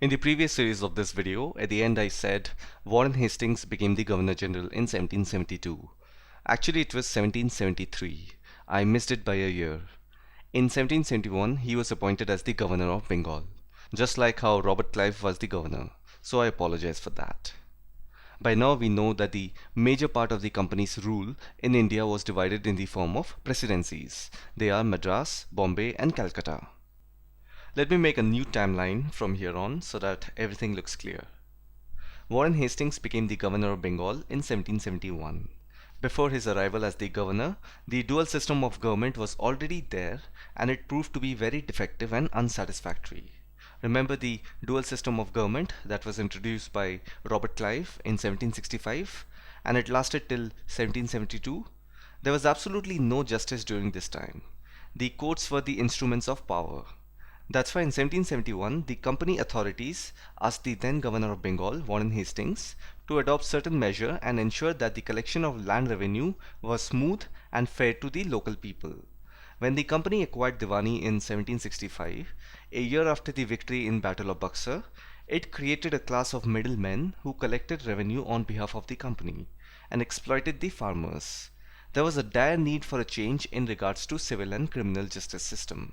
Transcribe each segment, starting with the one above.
In the previous series of this video, at the end I said Warren Hastings became the Governor General in 1772. Actually, it was 1773. I missed it by a year. In 1771, he was appointed as the Governor of Bengal, just like how Robert Clive was the governor, so I apologize for that. By now we know that the major part of the company's rule in India was divided in the form of presidencies. They are Madras, Bombay and Calcutta. Let me make a new timeline from here on so that everything looks clear. Warren Hastings became the governor of Bengal in 1771. Before his arrival as the governor, the dual system of government was already there and it proved to be very defective and unsatisfactory. Remember the dual system of government that was introduced by Robert Clive in 1765 and it lasted till 1772? There was absolutely no justice during this time. The courts were the instruments of power. That's why in 1771 the company authorities asked the then governor of Bengal, Warren Hastings, to adopt certain measure and ensure that the collection of land revenue was smooth and fair to the local people. When the company acquired Diwani in 1765, a year after the victory in Battle of Buxar, it created a class of middlemen who collected revenue on behalf of the company and exploited the farmers. There was a dire need for a change in regards to civil and criminal justice system.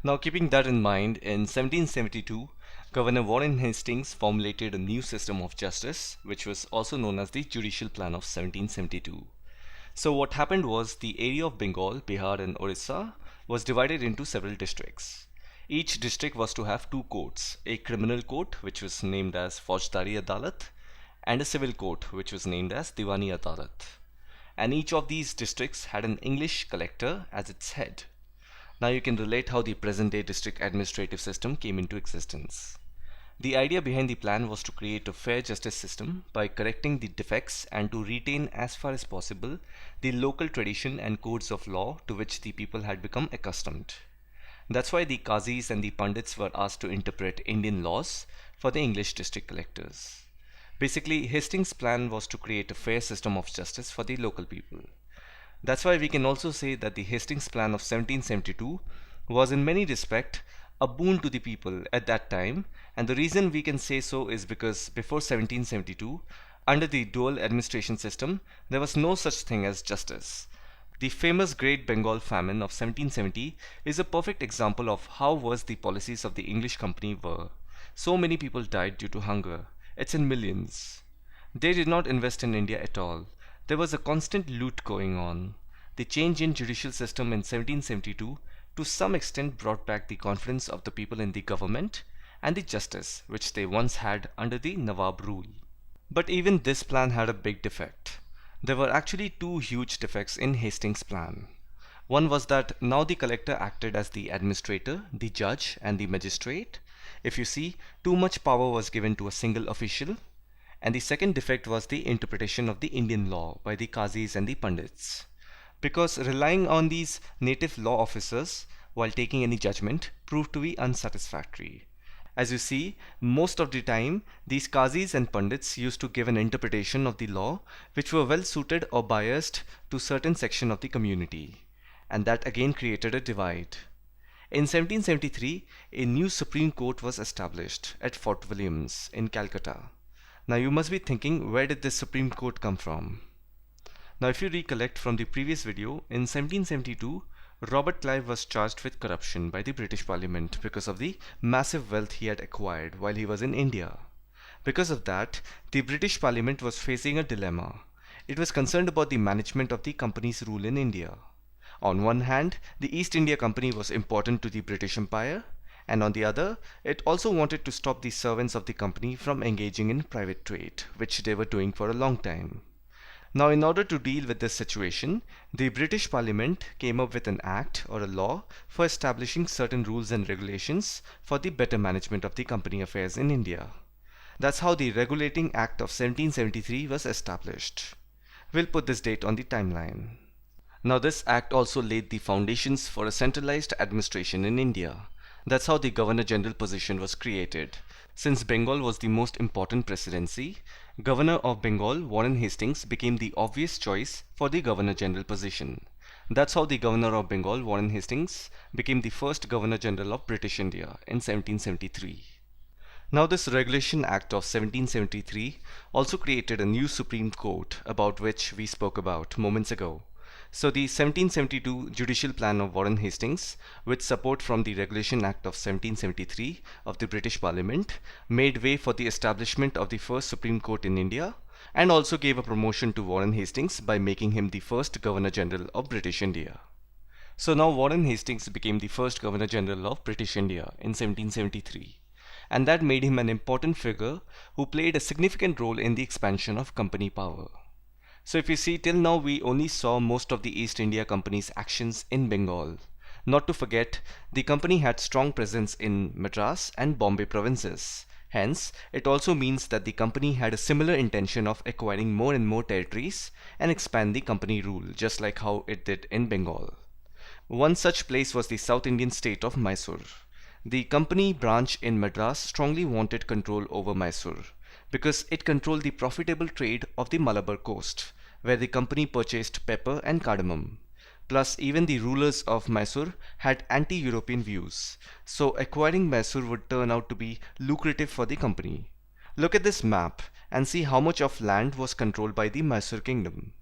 Now keeping that in mind, in 1772, Governor Warren Hastings formulated a new system of justice, which was also known as the Judicial Plan of 1772. So what happened was the area of Bengal, Bihar and Orissa was divided into several districts. Each district was to have two courts, a criminal court which was named as Faujdari Adalat and a civil court which was named as Diwani Adalat. And each of these districts had an English collector as its head. Now you can relate how the present-day district administrative system came into existence. The idea behind the plan was to create a fair justice system by correcting the defects and to retain as far as possible the local tradition and codes of law to which the people had become accustomed. That's why the Qazis and the Pandits were asked to interpret Indian laws for the English district collectors. Basically, Hastings' plan was to create a fair system of justice for the local people. That's why we can also say that the Hastings Plan of 1772 was in many respects a boon to the people at that time, and the reason we can say so is because before 1772, under the dual administration system, there was no such thing as justice. The famous Great Bengal Famine of 1770 is a perfect example of how worse the policies of the English company were. So many people died due to hunger. It's in millions. They did not invest in India at all. There was a constant loot going on. The change in judicial system in 1772 to some extent brought back the confidence of the people in the government and the justice which they once had under the Nawab rule. But even this plan had a big defect. There were actually two huge defects in Hastings' plan. One was that now the collector acted as the administrator, the judge and the magistrate. If you see, too much power was given to a single official. And the second defect was the interpretation of the Indian law by the Qazis and the Pandits. Because relying on these native law officers while taking any judgment proved to be unsatisfactory. As you see, most of the time these Qazis and Pandits used to give an interpretation of the law which were well suited or biased to certain section of the community. And that again created a divide. In 1773, a new Supreme Court was established at Fort Williams in Calcutta. Now you must be thinking, where did this Supreme Court come from? Now if you recollect from the previous video, in 1772, Robert Clive was charged with corruption by the British Parliament because of the massive wealth he had acquired while he was in India. Because of that, the British Parliament was facing a dilemma. It was concerned about the management of the company's rule in India. On one hand, the East India Company was important to the British Empire, and on the other, it also wanted to stop the servants of the company from engaging in private trade, which they were doing for a long time. Now, in order to deal with this situation, the British Parliament came up with an act or a law for establishing certain rules and regulations for the better management of the company affairs in India. That's how the Regulating Act of 1773 was established. We'll put this date on the timeline. Now, this act also laid the foundations for a centralized administration in India. That's how the Governor General position was created. Since Bengal was the most important presidency, Governor of Bengal Warren Hastings became the obvious choice for the Governor General position. That's how the Governor of Bengal Warren Hastings became the first Governor General of British India in 1773. Now, this Regulation Act of 1773 also created a new Supreme Court about which we spoke about moments ago. So, the 1772 Judicial Plan of Warren Hastings, with support from the Regulation Act of 1773 of the British Parliament, made way for the establishment of the first Supreme Court in India and also gave a promotion to Warren Hastings by making him the first Governor General of British India. So now Warren Hastings became the first Governor General of British India in 1773, and that made him an important figure who played a significant role in the expansion of company power. So if you see, till now we only saw most of the East India Company's actions in Bengal. Not to forget, the company had strong presence in Madras and Bombay provinces. Hence, it also means that the company had a similar intention of acquiring more and more territories and expand the company rule, just like how it did in Bengal. One such place was the South Indian state of Mysore. The company branch in Madras strongly wanted control over Mysore because it controlled the profitable trade of the Malabar coast, where the company purchased pepper and cardamom. Plus, even the rulers of Mysore had anti-European views, so acquiring Mysore would turn out to be lucrative for the company. Look at this map and see how much of land was controlled by the Mysore kingdom.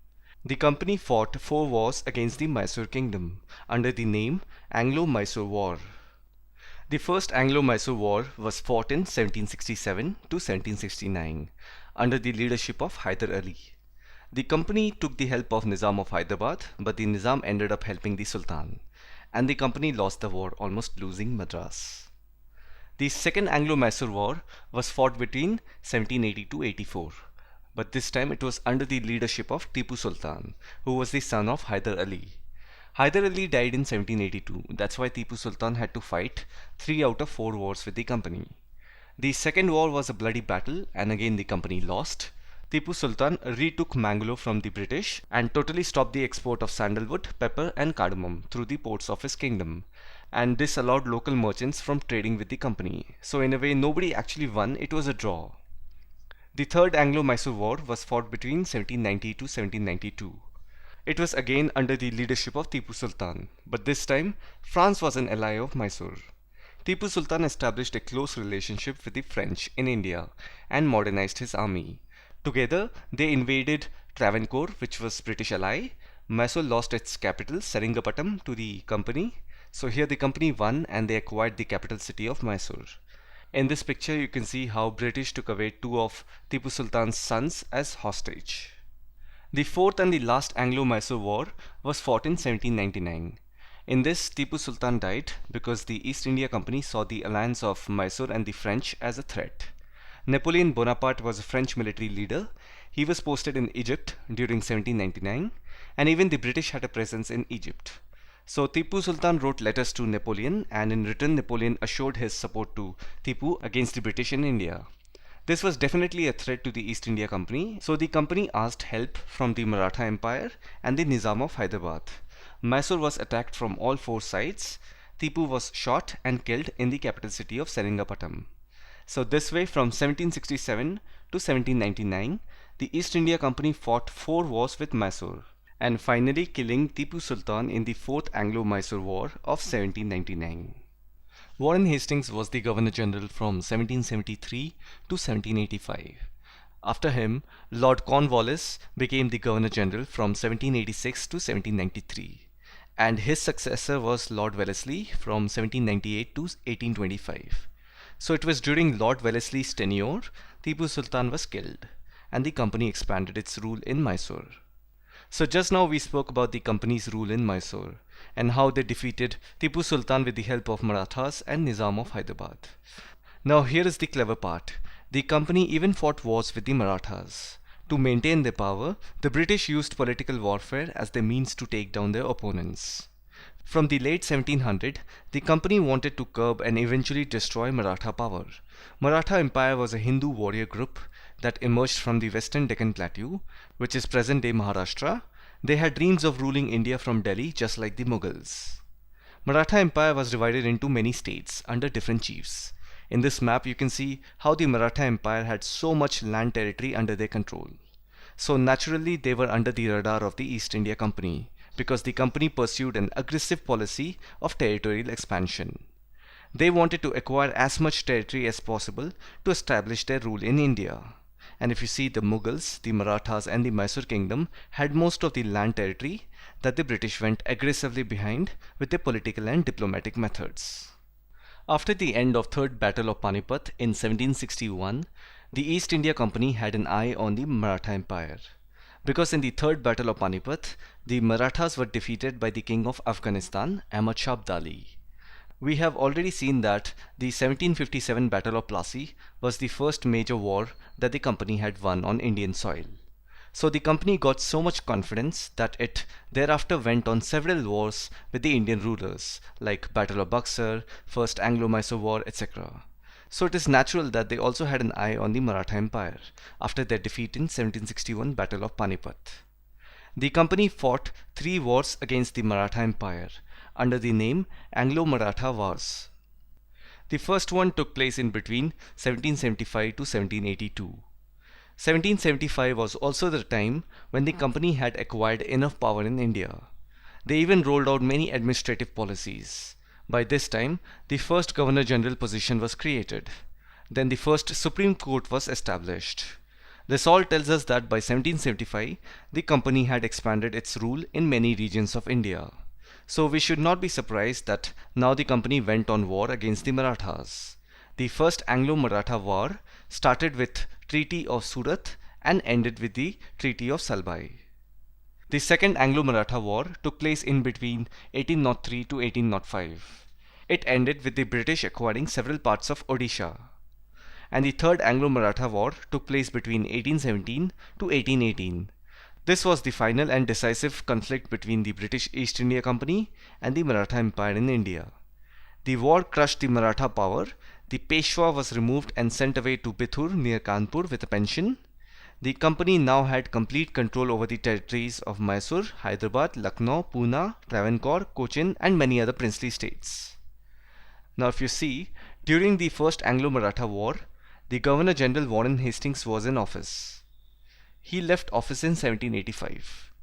The company fought 4 wars against the Mysore kingdom under the name Anglo-Mysore War. The first Anglo-Mysore War was fought in 1767 to 1769 under the leadership of Hyder Ali. The company took the help of Nizam of Hyderabad, but the Nizam ended up helping the Sultan, and the company lost the war, almost losing Madras. The second Anglo-Mysore War was fought between 1780 to 84, but this time it was under the leadership of Tipu Sultan, who was the son of Hyder Ali. Hyder Ali died in 1782, that's why Tipu Sultan had to fight 3 out of 4 wars with the company. The second war was a bloody battle, and again the company lost. Tipu Sultan retook Mangalore from the British and totally stopped the export of sandalwood, pepper and cardamom through the ports of his kingdom, and this allowed local merchants from trading with the company. So in a way, nobody actually won, it was a draw. The third Anglo-Mysore War was fought between 1790 to 1792. It was again under the leadership of Tipu Sultan, but this time France was an ally of Mysore. Tipu Sultan established a close relationship with the French in India and modernized his army. Together, they invaded Travancore, which was British ally. Mysore lost its capital, Seringapatam, to the company. So here the company won and they acquired the capital city of Mysore. In this picture, you can see how British took away 2 of Tipu Sultan's sons as hostage. The fourth and the last Anglo-Mysore War was fought in 1799. In this, Tipu Sultan died because the East India Company saw the alliance of Mysore and the French as a threat. Napoleon Bonaparte was a French military leader. He was posted in Egypt during 1799, and even the British had a presence in Egypt. So Tipu Sultan wrote letters to Napoleon, and in return Napoleon assured his support to Tipu against the British in India. This was definitely a threat to the East India Company, so the company asked help from the Maratha Empire and the Nizam of Hyderabad. Mysore was attacked from all 4 sides. Tipu was shot and killed in the capital city of Seringapatam. So this way, from 1767 to 1799, the East India Company fought 4 wars with Mysore, and finally killing Tipu Sultan in the 4th Anglo-Mysore War of 1799. Warren Hastings was the Governor General from 1773 to 1785. After him, Lord Cornwallis became the Governor General from 1786 to 1793, and his successor was Lord Wellesley from 1798 to 1825. So it was during Lord Wellesley's tenure, Tipu Sultan was killed, and the company expanded its rule in Mysore. So just now we spoke about the company's rule in Mysore and how they defeated Tipu Sultan with the help of Marathas and Nizam of Hyderabad. Now here is the clever part. The company even fought wars with the Marathas. To maintain their power, the British used political warfare as their means to take down their opponents. From the late 1700s, the company wanted to curb and eventually destroy Maratha power. Maratha Empire was a Hindu warrior group that emerged from the western Deccan Plateau, which is present-day Maharashtra. They had dreams of ruling India from Delhi just like the Mughals. Maratha Empire was divided into many states under different chiefs. In this map you can see how the Maratha Empire had so much land territory under their control. So naturally they were under the radar of the East India Company, because the company pursued an aggressive policy of territorial expansion. They wanted to acquire as much territory as possible to establish their rule in India. And if you see, the Mughals, the Marathas and the Mysore kingdom had most of the land territory that the British went aggressively behind with their political and diplomatic methods. After the end of Third Battle of Panipat in 1761, the East India Company had an eye on the Maratha Empire. Because in the Third Battle of Panipat, the Marathas were defeated by the King of Afghanistan, Ahmad Shah Abdali. We have already seen that the 1757 Battle of Plassey was the first major war that the company had won on Indian soil. So the company got so much confidence that it thereafter went on several wars with the Indian rulers like Battle of Buxar, First Anglo-Mysore War, etc. So it is natural that they also had an eye on the Maratha Empire after their defeat in 1761 Battle of Panipat. The company fought 3 wars against the Maratha Empire under the name Anglo-Maratha Wars. The first one took place in between 1775 to 1782. 1775 was also the time when the company had acquired enough power in India. They even rolled out many administrative policies. By this time, the first Governor General position was created. Then the first Supreme Court was established. This all tells us that by 1775, the company had expanded its rule in many regions of India. So we should not be surprised that now the company went on war against the Marathas. The first Anglo-Maratha War started with Treaty of Surat and ended with the Treaty of Salbai. The second Anglo-Maratha War took place in between 1803 to 1805. It ended with the British acquiring several parts of Odisha. And the third Anglo-Maratha War took place between 1817 to 1818. This was the final and decisive conflict between the British East India Company and the Maratha Empire in India. The war crushed the Maratha power. The Peshwa was removed and sent away to Bithur near Kanpur with a pension. The company now had complete control over the territories of Mysore, Hyderabad, Lucknow, Pune, Travancore, Cochin and many other princely states. Now if you see, during the first Anglo-Maratha War, the Governor General Warren Hastings was in office. He left office in 1785.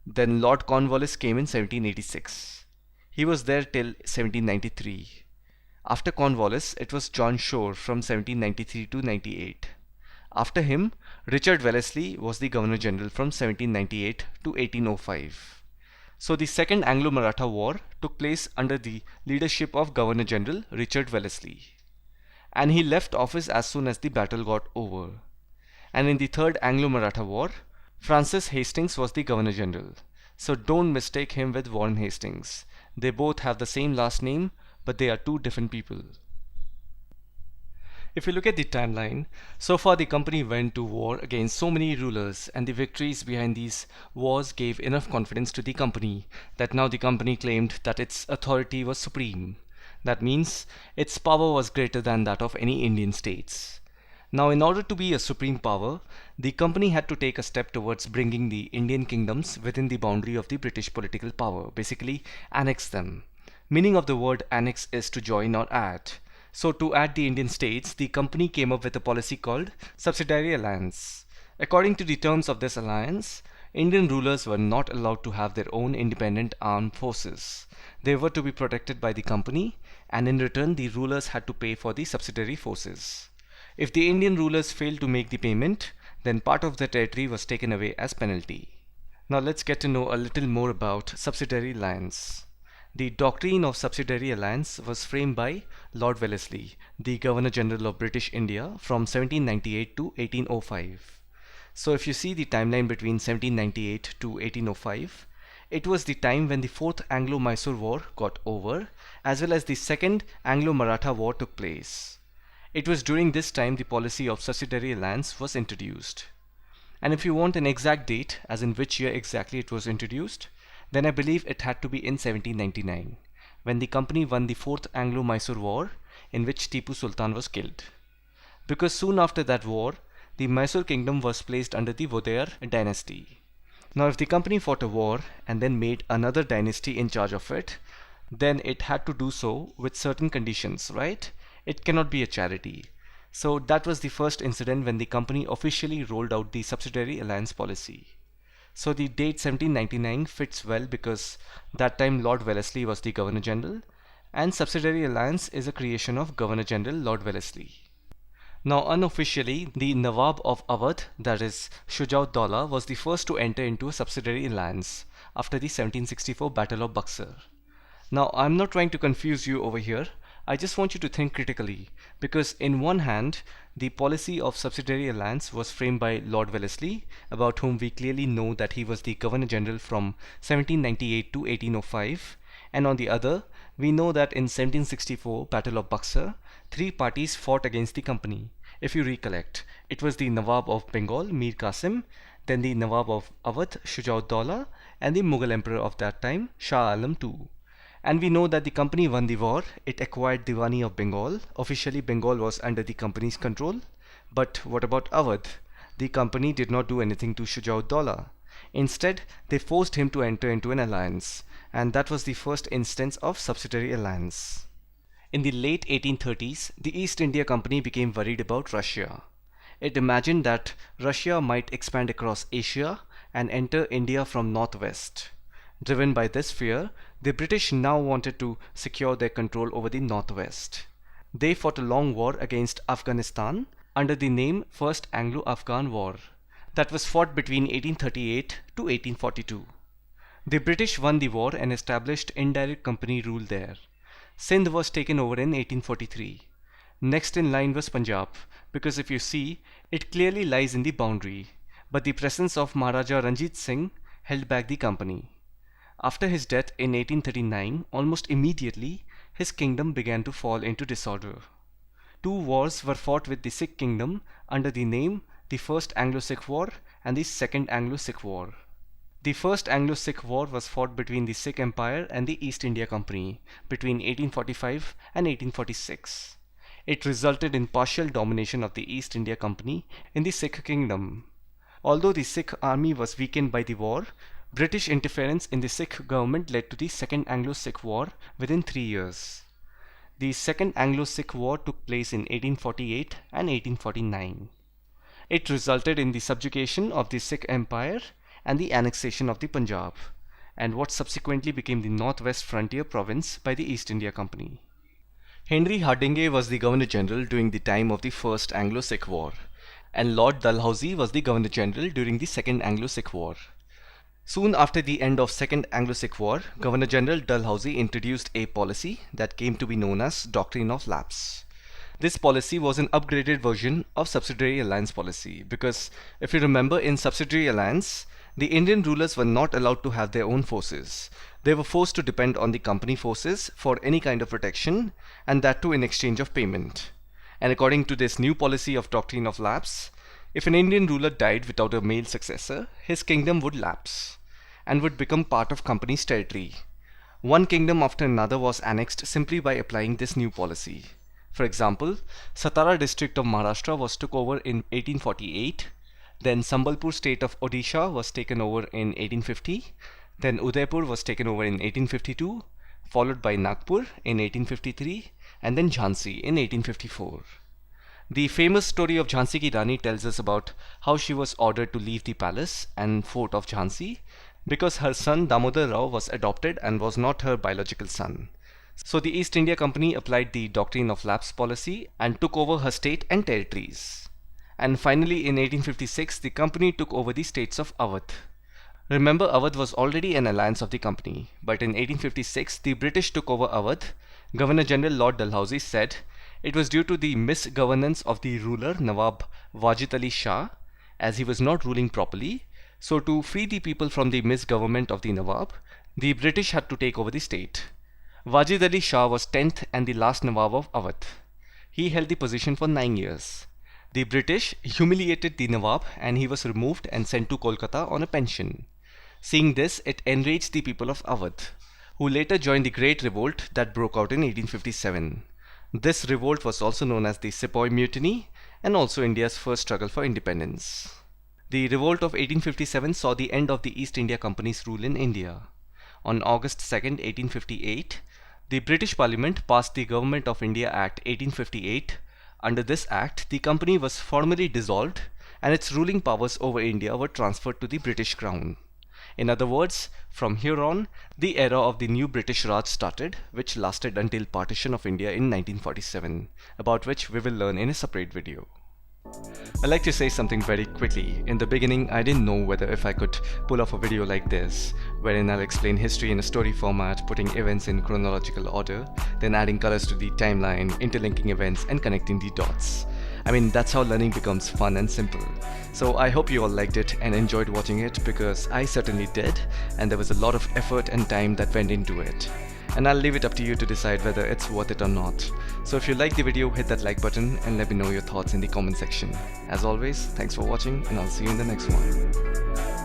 Then Lord Cornwallis came in 1786. He was there till 1793. After Cornwallis, it was John Shore from 1793 to 98. After him, Richard Wellesley was the Governor General from 1798 to 1805. So the second Anglo-Maratha War took place under the leadership of Governor General Richard Wellesley. And he left office as soon as the battle got over. And in the third Anglo-Maratha War, Francis Hastings was the Governor General. So don't mistake him with Warren Hastings. They both have the same last name, but they are two different people. If you look at the timeline, so far the company went to war against so many rulers, and the victories behind these wars gave enough confidence to the company that now the company claimed that its authority was supreme. That means its power was greater than that of any Indian states. Now, in order to be a supreme power, the company had to take a step towards bringing the Indian kingdoms within the boundary of the British political power, basically annex them. Meaning of the word annex is to join or add. So to add the Indian states, the company came up with a policy called Subsidiary Alliance. According to the terms of this alliance, Indian rulers were not allowed to have their own independent armed forces. They were to be protected by the company, and in return the rulers had to pay for the subsidiary forces. If the Indian rulers failed to make the payment, then part of the territory was taken away as penalty. Now let's get to know a little more about subsidiary alliance. The doctrine of subsidiary alliance was framed by Lord Wellesley, the Governor General of British India from 1798 to 1805. So if you see the timeline between 1798 to 1805, it was the time when the Fourth Anglo-Mysore War got over, as well as the Second Anglo-Maratha War took place. It was during this time the policy of subsidiary alliance was introduced. And if you want an exact date, as in which year exactly it was introduced, then I believe it had to be in 1799, when the company won the Fourth Anglo-Mysore War, in which Tipu Sultan was killed. Because soon after that war, the Mysore kingdom was placed under the Vodeyar dynasty. Now if the company fought a war and then made another dynasty in charge of it, then it had to do so with certain conditions, right? It cannot be a charity. So that was the first incident when the company officially rolled out the subsidiary alliance policy. So the date 1799 fits well because that time Lord Wellesley was the Governor General and subsidiary alliance is a creation of Governor General Lord Wellesley. Now unofficially, the Nawab of Awadh, that is Shujaud was the first to enter into a subsidiary alliance after the 1764 Battle of Buxar. Now I'm not trying to confuse you over here, I just want you to think critically, because in one hand, the policy of subsidiary alliance was framed by Lord Wellesley, about whom we clearly know that he was the Governor General from 1798 to 1805, and on the other, we know that in 1764 Battle of Buxar, three parties fought against the company. If you recollect, it was the Nawab of Bengal, Mir Qasim, then the Nawab of Awadh, Shujaud and the Mughal Emperor of that time, Shah Alam II. And we know that the company won the war. It acquired Diwani of Bengal. Officially, Bengal was under the company's control. But what about Awadh? The company did not do anything to Shujaud. Instead, they forced him to enter into an alliance, and that was the first instance of subsidiary alliance. In the late 1830s, the East India Company became worried about Russia. It imagined that Russia might expand across Asia and enter India from northwest. Driven by this fear, the British now wanted to secure their control over the northwest. They fought a long war against Afghanistan under the name First Anglo-Afghan War, that was fought between 1838 to 1842. The British won the war and established indirect company rule there. Sindh was taken over in 1843. Next in line was Punjab, because if you see, it clearly lies in the boundary, but the presence of Maharaja Ranjit Singh held back the company. After his death in 1839, almost immediately, his kingdom began to fall into disorder. Two wars were fought with the Sikh kingdom under the name the First Anglo-Sikh War and the Second Anglo-Sikh War. The First Anglo-Sikh War was fought between the Sikh Empire and the East India Company between 1845 and 1846. It resulted in partial domination of the East India Company in the Sikh kingdom. Although the Sikh army was weakened by the war, British interference in the Sikh government led to the Second Anglo-Sikh War within 3 years. The Second Anglo-Sikh War took place in 1848 and 1849. It resulted in the subjugation of the Sikh Empire and the annexation of the Punjab, and what subsequently became the Northwest Frontier Province by the East India Company. Henry Hardinge was the Governor General during the time of the First Anglo-Sikh War, and Lord Dalhousie was the Governor General during the Second Anglo-Sikh War. Soon after the end of Second Anglo-Sikh War, Governor General Dalhousie introduced a policy that came to be known as Doctrine of Lapse. This policy was an upgraded version of subsidiary alliance policy because if you remember, in subsidiary alliance, the Indian rulers were not allowed to have their own forces. They were forced to depend on the company forces for any kind of protection, and that too in exchange of payment. And according to this new policy of Doctrine of Lapse, if an Indian ruler died without a male successor, his kingdom would lapse and would become part of company's territory. One kingdom after another was annexed simply by applying this new policy. For example, Satara district of Maharashtra was took over in 1848, then Sambalpur state of Odisha was taken over in 1850, then Udaipur was taken over in 1852, followed by Nagpur in 1853, and then Jhansi in 1854. The famous story of Jhansi Ki Rani tells us about how she was ordered to leave the palace and fort of Jhansi because her son Damodar Rao was adopted and was not her biological son. So the East India Company applied the Doctrine of Lapse policy and took over her state and territories. And finally in 1856 the company took over the states of Awadh. Remember, Awadh was already an alliance of the company, but in 1856 the British took over Awadh. Governor General Lord Dalhousie said it was due to the misgovernance of the ruler Nawab Wajid Ali Shah, as he was not ruling properly. So to free the people from the misgovernment of the Nawab, the British had to take over the state. Wajid Ali Shah was 10th and the last Nawab of Awadh. He held the position for 9 years. The British humiliated the Nawab and he was removed and sent to Kolkata on a pension. Seeing this, it enraged the people of Awadh, who later joined the Great Revolt that broke out in 1857. This revolt was also known as the Sepoy Mutiny and also India's first struggle for independence. The revolt of 1857 saw the end of the East India Company's rule in India. On August 2, 1858, the British Parliament passed the Government of India Act 1858. Under this act, the company was formally dissolved and its ruling powers over India were transferred to the British Crown. In other words, from here on, the era of the new British Raj started, which lasted until partition of India in 1947, about which we will learn in a separate video. I'd like to say something very quickly. In the beginning, I didn't know whether if I could pull off a video like this, wherein I'll explain history in a story format, putting events in chronological order, then adding colors to the timeline, interlinking events, and connecting the dots. I mean, that's how learning becomes fun and simple. So I hope you all liked it and enjoyed watching it, because I certainly did, and there was a lot of effort and time that went into it. And I'll leave it up to you to decide whether it's worth it or not. So if you liked the video, hit that like button and let me know your thoughts in the comment section. As always, thanks for watching, and I'll see you in the next one.